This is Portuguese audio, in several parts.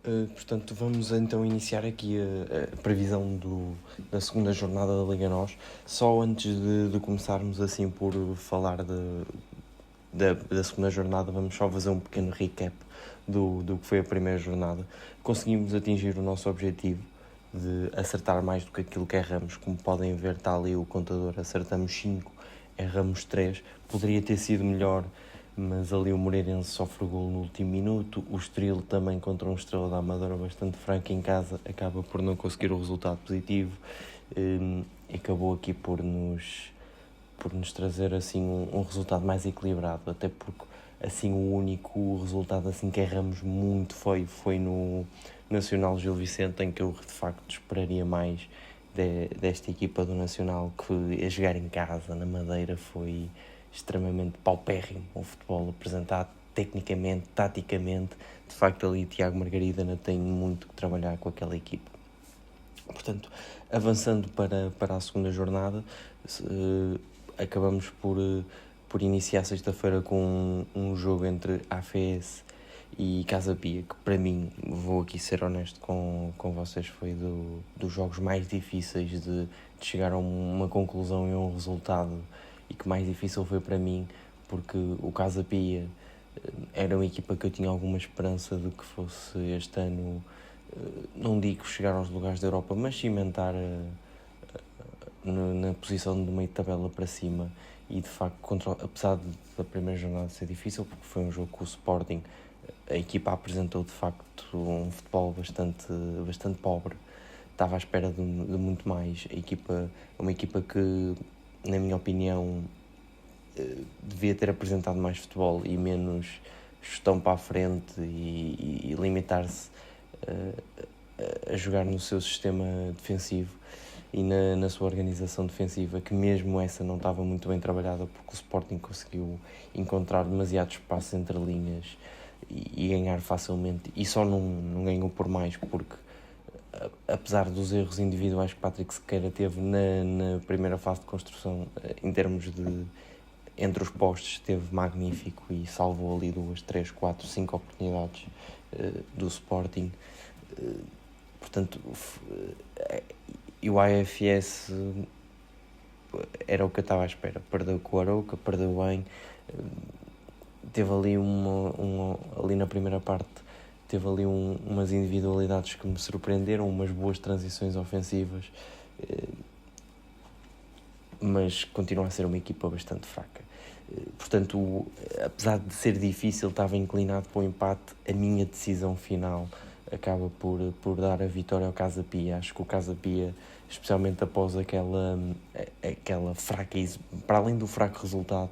Portanto, vamos então iniciar aqui a previsão da segunda jornada da Liga NOS. Só antes de começarmos assim por falar da segunda jornada, vamos só fazer um pequeno recap do que foi a primeira jornada. Conseguimos atingir o nosso objetivo de acertar mais do que aquilo que erramos. Como podem ver, está ali o contador, acertamos 5, erramos 3. Poderia ter sido melhor, mas ali o Moreirense sofre o gol no último minuto. O Estoril também, contra um Estrela da Amadora bastante franco em casa, acaba por não conseguir o resultado positivo. Acabou aqui por nos trazer assim um resultado mais equilibrado, até porque assim o único resultado assim que erramos muito foi no Nacional Gil Vicente, em que eu de facto esperaria mais desta equipa do Nacional, que a jogar em casa, na Madeira, foi extremamente paupérrimo o futebol apresentado, tecnicamente, taticamente. De facto, ali Tiago Margarida ainda tem muito que trabalhar com aquela equipa. Portanto, avançando para a segunda jornada, acabamos por iniciar sexta-feira com um jogo entre AFS e Casa Pia, que para mim, vou aqui ser honesto com vocês, foi dos jogos mais difíceis de chegar a uma conclusão e a um resultado, e que mais difícil foi para mim, porque o Casa Pia era uma equipa que eu tinha alguma esperança de que fosse este ano, não digo chegar aos lugares da Europa, mas cimentar na posição de meio de tabela para cima. E de facto, apesar da primeira jornada ser difícil, porque foi um jogo com o Sporting, a equipa apresentou de facto um futebol bastante pobre. Estava à espera de muito mais. A equipa é uma equipa que, na minha opinião, devia ter apresentado mais futebol e menos gestão para a frente, e limitar-se a jogar no seu sistema defensivo e na sua organização defensiva, que mesmo essa não estava muito bem trabalhada, porque o Sporting conseguiu encontrar demasiado espaço entre linhas e ganhar facilmente, e só não ganhou por mais, porque apesar dos erros individuais que Patrick Sequeira teve na primeira fase de construção, em termos de entre os postes, esteve magnífico e salvou ali 2, 3, 4, 5 oportunidades do Sporting. Portanto, e o AFS era o que eu estava à espera. Perdeu com o Arouca, perdeu bem. Teve ali ali na primeira parte, teve ali umas individualidades que me surpreenderam, umas boas transições ofensivas, mas continua a ser uma equipa bastante fraca. Portanto, apesar de ser difícil, estava inclinado para o empate. A minha decisão final acaba por dar a vitória ao Casa Pia. Acho que o Casa Pia, especialmente após aquela fraca, para além do fraco resultado,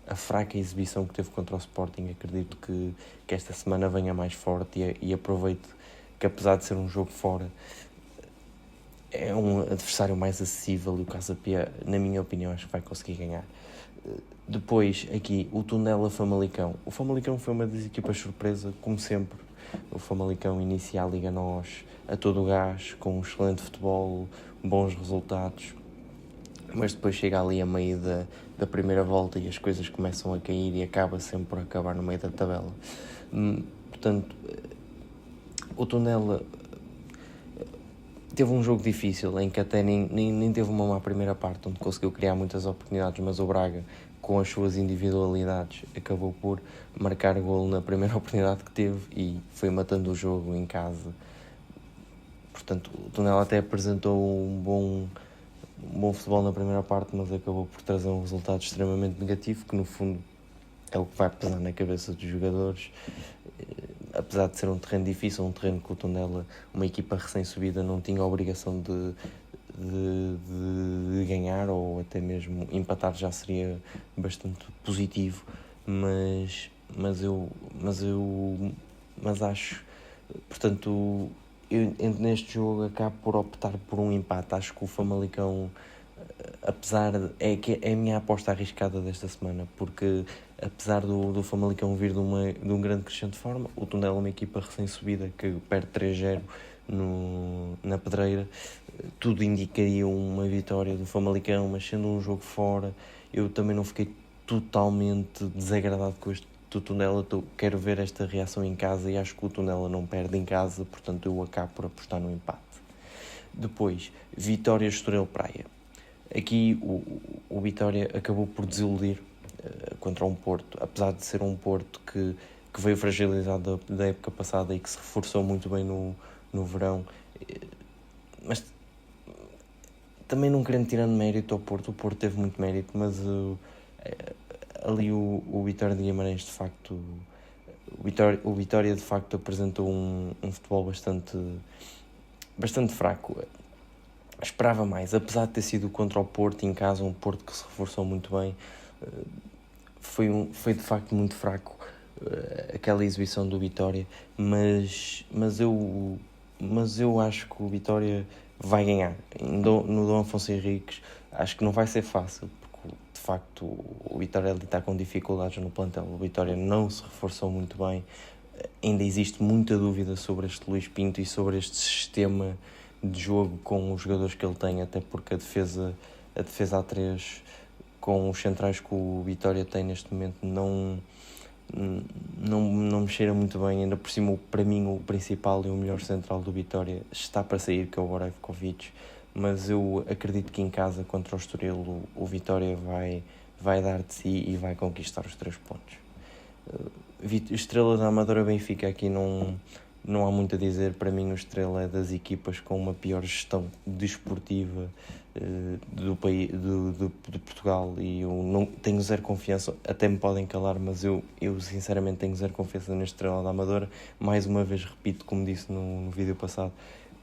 a fraca exibição que teve contra o Sporting, acredito que esta semana venha mais forte e aproveito que, apesar de ser um jogo fora, é um adversário mais acessível, e o Casa Pia, na minha opinião, acho que vai conseguir ganhar. Depois, aqui, o Tondela-Famalicão. O Famalicão foi uma das equipas surpresa, como sempre. O Famalicão inicia a Liga NOS a todo o gás, com um excelente futebol, bons resultados, mas depois chega ali a meio da primeira volta e as coisas começam a cair e acaba sempre por acabar no meio da tabela. Portanto, o Tondela teve um jogo difícil, em que até nem teve uma má primeira parte, onde conseguiu criar muitas oportunidades, mas o Braga, com as suas individualidades, acabou por marcar golo na primeira oportunidade que teve e foi matando o jogo em casa. Portanto, o Tondela até apresentou um bom futebol na primeira parte, mas acabou por trazer um resultado extremamente negativo, que no fundo é o que vai pesar na cabeça dos jogadores. Apesar de ser um terreno difícil, um terreno que o Tondela, uma equipa recém-subida, não tinha a obrigação de ganhar, ou até mesmo empatar já seria bastante positivo, mas acho, portanto, eu neste jogo acabo por optar por um empate. Acho que o Famalicão, apesar de, é a minha aposta arriscada desta semana, porque apesar do Famalicão vir de um grande crescente de forma, o Tondela é uma equipa recém-subida que perde 3-0 na Pedreira. Tudo indicaria uma vitória do Famalicão, mas sendo um jogo fora, eu também não fiquei totalmente desagradado do Tondela, quero ver esta reação em casa e acho que o Tondela não perde em casa, portanto eu acabo por apostar no empate. Depois, Vitória Estoril Praia. Aqui o Vitória acabou por desiludir contra um Porto, apesar de ser um Porto que veio fragilizado da época passada e que se reforçou muito bem no verão, mas também não querendo tirando mérito ao Porto, o Porto teve muito mérito, mas ali o Vitória de Guimarães de facto, o Vitória de facto apresentou um futebol bastante fraco. Esperava mais, apesar de ter sido contra o Porto em casa, um Porto que se reforçou muito bem, foi de facto muito fraco aquela exibição do Vitória, mas eu acho que o Vitória vai ganhar. No Dom Afonso Henriques acho que não vai ser fácil, porque de facto o Vitória está com dificuldades no plantel, o Vitória não se reforçou muito bem, ainda existe muita dúvida sobre este Luís Pinto e sobre este sistema de jogo com os jogadores que ele tem, até porque a defesa A3 com os centrais que o Vitória tem neste momento não me cheira muito bem. Ainda por cima, para mim, o principal e o melhor central do Vitória está para sair, que é o Borevkovic, mas eu acredito que em casa contra o Estoril o Vitória vai dar de si e vai conquistar os 3 pontos. Estrela da Amadora Benfica, aqui não há muito a dizer. Para mim o Estrela é das equipas com uma pior gestão desportiva de Portugal, e eu não tenho zero confiança, até me podem calar, mas eu sinceramente tenho zero confiança na Estrela da Amadora. Mais uma vez repito, como disse no vídeo passado,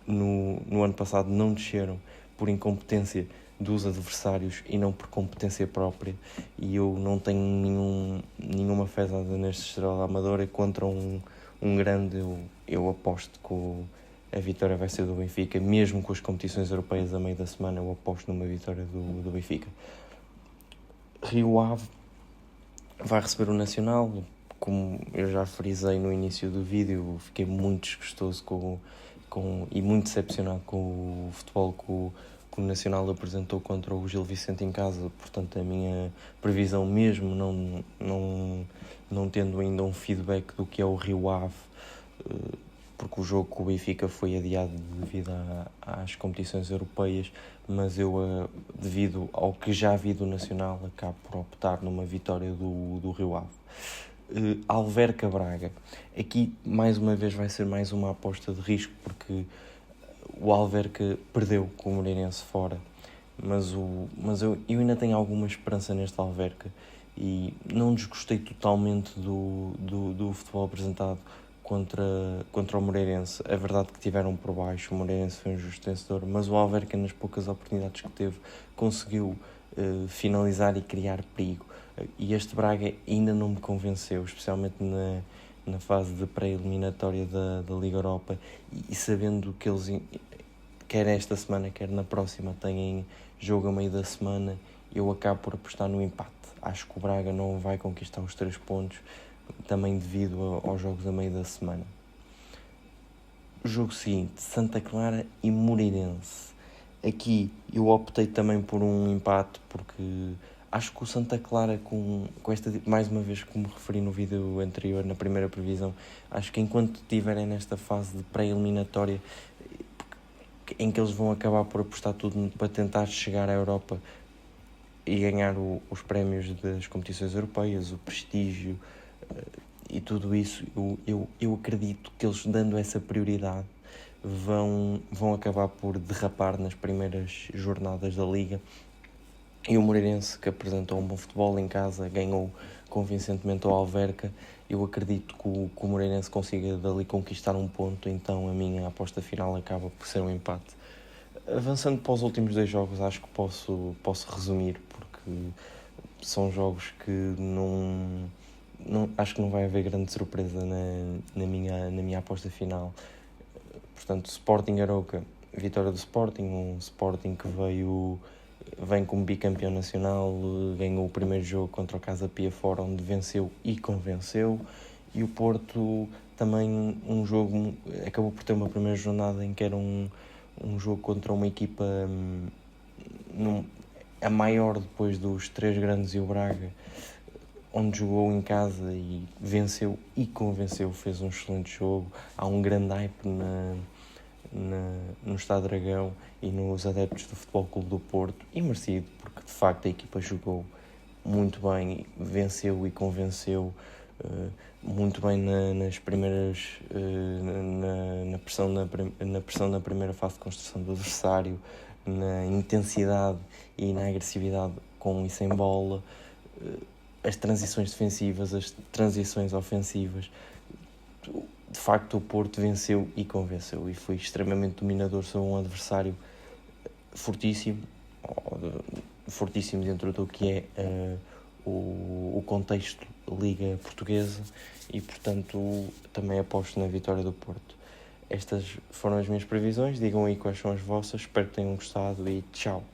no ano passado não desceram por incompetência dos adversários e não por competência própria, e eu não tenho nenhuma fé nesta Estrela da Amadora. E contra um grande, eu aposto que a vitória vai ser do Benfica, mesmo com as competições europeias a meio da semana. Eu aposto numa vitória do Benfica. Rio Ave vai receber o Nacional. Como eu já frisei no início do vídeo, fiquei muito desgostoso e muito decepcionado com o futebol que o Nacional apresentou contra o Gil Vicente em casa. Portanto, a minha previsão, mesmo não tendo ainda um feedback do que é o Rio Ave, porque o jogo com o Benfica foi adiado devido às competições europeias, mas eu, devido ao que já vi do Nacional, acabo por optar numa vitória do Rio Ave. Alverca Braga. Aqui, mais uma vez, vai ser mais uma aposta de risco, porque o Alverca perdeu com o Moreirense fora, mas eu ainda tenho alguma esperança neste Alverca e não desgostei totalmente do futebol apresentado contra o Moreirense. É verdade que tiveram por baixo, o Moreirense foi um justo vencedor, mas o Alverca, nas poucas oportunidades que teve, conseguiu finalizar e criar perigo. E este Braga ainda não me convenceu, especialmente na fase de pré-eliminatória da Liga Europa, e sabendo que eles, quer esta semana, quer na próxima, têm jogo a meio da semana, eu acabo por apostar no empate. Acho que o Braga não vai conquistar os 3 pontos, também devido aos jogos a meio da semana. O jogo seguinte, Santa Clara e Moreirense. Aqui eu optei também por um empate, porque acho que o Santa Clara, com esta, mais uma vez, como referi no vídeo anterior, na primeira previsão, acho que enquanto estiverem nesta fase de pré-eliminatória, em que eles vão acabar por apostar tudo para tentar chegar à Europa e ganhar os prémios das competições europeias, o prestígio e tudo isso, eu acredito que eles, dando essa prioridade, vão acabar por derrapar nas primeiras jornadas da Liga. E o Moreirense, que apresentou um bom futebol em casa, ganhou convincentemente ao Alverca. Eu acredito que o Moreirense consiga dali conquistar um ponto, então a minha aposta final acaba por ser um empate. Avançando para os últimos 2 jogos, acho que posso resumir, porque são jogos que não acho que não vai haver grande surpresa na minha aposta final. Portanto, Sporting Arouca, vitória do Sporting, um Sporting que vem como bicampeão nacional, ganhou o primeiro jogo contra o Casa Pia fora, onde venceu e convenceu, e o Porto também um jogo, acabou por ter uma primeira jornada em que era um jogo contra uma equipa a maior depois dos 3 grandes e o Braga, onde jogou em casa e venceu e convenceu, fez um excelente jogo. Há um grande hype no Estádio Dragão e nos adeptos do Futebol Clube do Porto, e merecido, porque de facto a equipa jogou muito bem, venceu e convenceu muito bem nas primeiras na pressão na primeira fase de construção do adversário, na intensidade e na agressividade com e sem bola, as transições defensivas, as transições ofensivas. De facto o Porto venceu e convenceu e foi extremamente dominador sobre um adversário fortíssimo dentro do que é o contexto Liga Portuguesa, e portanto também aposto na vitória do Porto. Estas foram as minhas previsões, digam aí quais são as vossas, espero que tenham gostado e tchau.